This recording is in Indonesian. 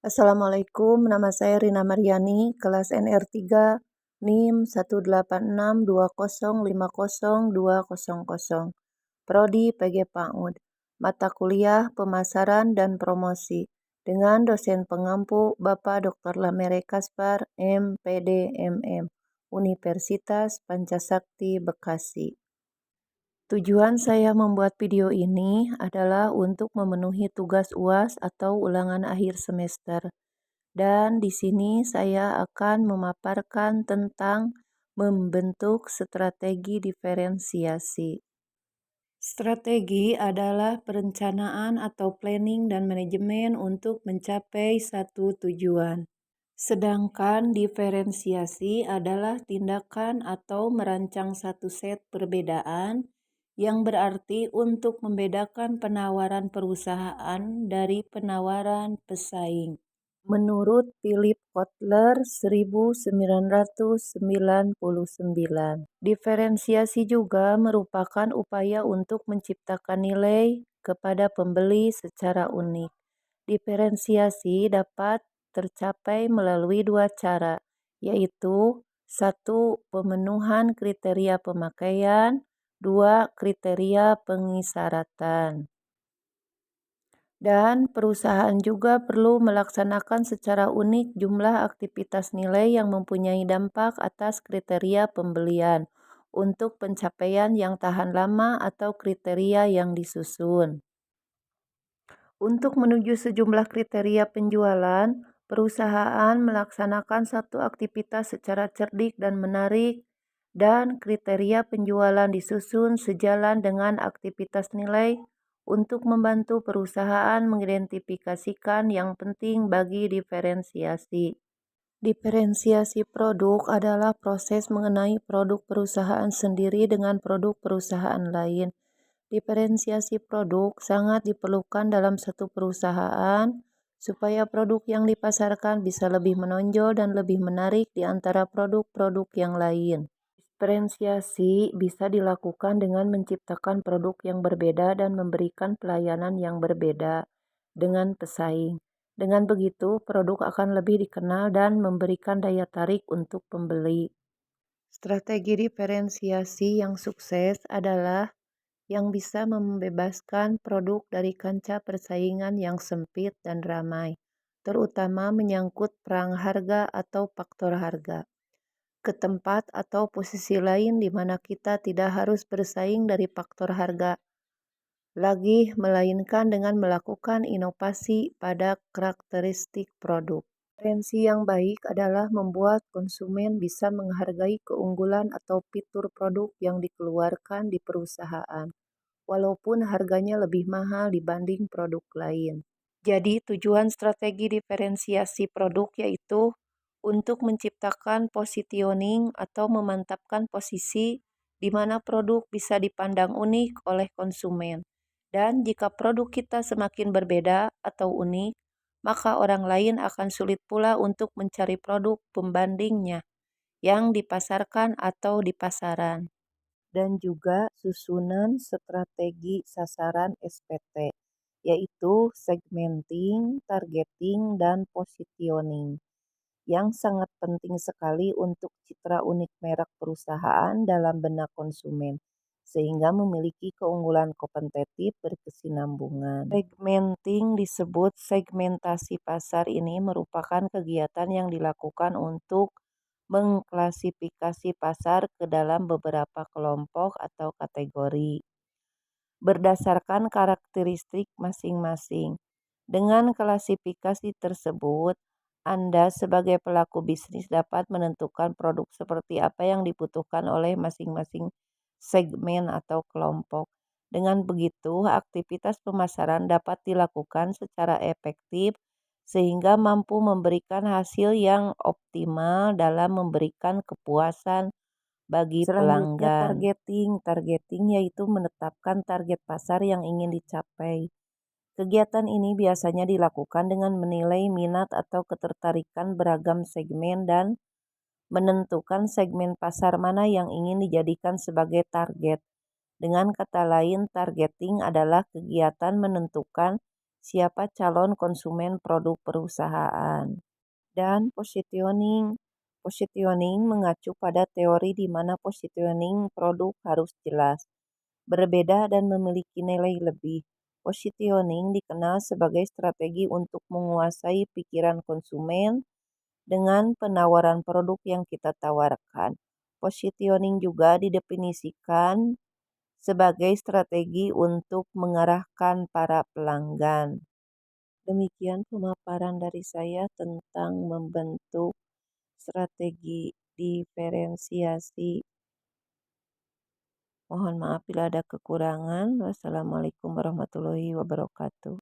Assalamualaikum, nama saya Rina Maryani, kelas NR3, NIM 18620500200, Prodi PG PAUD, mata kuliah Pemasaran dan Promosi, dengan dosen pengampu Bapak Dr. Lamere Kaspar, MPD MM, Universitas Pancasakti Bekasi. Tujuan saya membuat video ini adalah untuk memenuhi tugas UAS atau ulangan akhir semester. Dan di sini saya akan memaparkan tentang membentuk strategi diferensiasi. Strategi adalah perencanaan atau planning dan manajemen untuk mencapai satu tujuan. Sedangkan diferensiasi adalah tindakan atau merancang satu set perbedaan yang berarti untuk membedakan penawaran perusahaan dari penawaran pesaing. Menurut Philip Kotler 1999, diferensiasi juga merupakan upaya untuk menciptakan nilai kepada pembeli secara unik. Diferensiasi dapat tercapai melalui dua cara, yaitu 1. Pemenuhan kriteria pemakaian, 2. Kriteria pengisaratan. Dan perusahaan juga perlu melaksanakan secara unik jumlah aktivitas nilai yang mempunyai dampak atas kriteria pembelian untuk pencapaian yang tahan lama atau kriteria yang disusun. Untuk menuju sejumlah kriteria penjualan, perusahaan melaksanakan satu aktivitas secara cerdik dan menarik, dan kriteria penjualan disusun sejalan dengan aktivitas nilai untuk membantu perusahaan mengidentifikasikan yang penting bagi diferensiasi. Diferensiasi produk adalah proses mengenai produk perusahaan sendiri dengan produk perusahaan lain. Diferensiasi produk sangat diperlukan dalam satu perusahaan supaya produk yang dipasarkan bisa lebih menonjol dan lebih menarik di antara produk-produk yang lain. Diferensiasi bisa dilakukan dengan menciptakan produk yang berbeda dan memberikan pelayanan yang berbeda dengan pesaing. Dengan begitu, produk akan lebih dikenal dan memberikan daya tarik untuk pembeli. Strategi diferensiasi yang sukses adalah yang bisa membebaskan produk dari kancah persaingan yang sempit dan ramai, terutama menyangkut perang harga atau faktor harga, ke tempat atau posisi lain di mana kita tidak harus bersaing dari faktor harga lagi, melainkan dengan melakukan inovasi pada karakteristik produk. Referensi yang baik adalah membuat konsumen bisa menghargai keunggulan atau fitur produk yang dikeluarkan di perusahaan, walaupun harganya lebih mahal dibanding produk lain. Jadi, tujuan strategi diferensiasi produk yaitu untuk menciptakan positioning atau memantapkan posisi di mana produk bisa dipandang unik oleh konsumen. Dan jika produk kita semakin berbeda atau unik, maka orang lain akan sulit pula untuk mencari produk pembandingnya yang dipasarkan atau di pasaran. Dan juga susunan strategi sasaran SPT, yaitu segmenting, targeting, dan positioning, yang sangat penting sekali untuk citra unik merek perusahaan dalam benak konsumen, sehingga memiliki keunggulan kompetitif berkesinambungan. Segmenting disebut segmentasi pasar. Ini merupakan kegiatan yang dilakukan untuk mengklasifikasi pasar ke dalam beberapa kelompok atau kategori berdasarkan karakteristik masing-masing. Dengan klasifikasi tersebut, Anda sebagai pelaku bisnis dapat menentukan produk seperti apa yang dibutuhkan oleh masing-masing segmen atau kelompok. Dengan begitu, aktivitas pemasaran dapat dilakukan secara efektif sehingga mampu memberikan hasil yang optimal dalam memberikan kepuasan bagi pelanggan. Targeting yaitu menetapkan target pasar yang ingin dicapai. Kegiatan ini biasanya dilakukan dengan menilai minat atau ketertarikan beragam segmen dan menentukan segmen pasar mana yang ingin dijadikan sebagai target. Dengan kata lain, targeting adalah kegiatan menentukan siapa calon konsumen produk perusahaan. Dan positioning. Positioning mengacu pada teori di mana positioning produk harus jelas, berbeda dan memiliki nilai lebih. Positioning dikenal sebagai strategi untuk menguasai pikiran konsumen dengan penawaran produk yang kita tawarkan. Positioning juga didefinisikan sebagai strategi untuk mengarahkan para pelanggan. Demikian pemaparan dari saya tentang membentuk strategi diferensiasi. Mohon maaf bila ada kekurangan. Wassalamualaikum warahmatullahi wabarakatuh.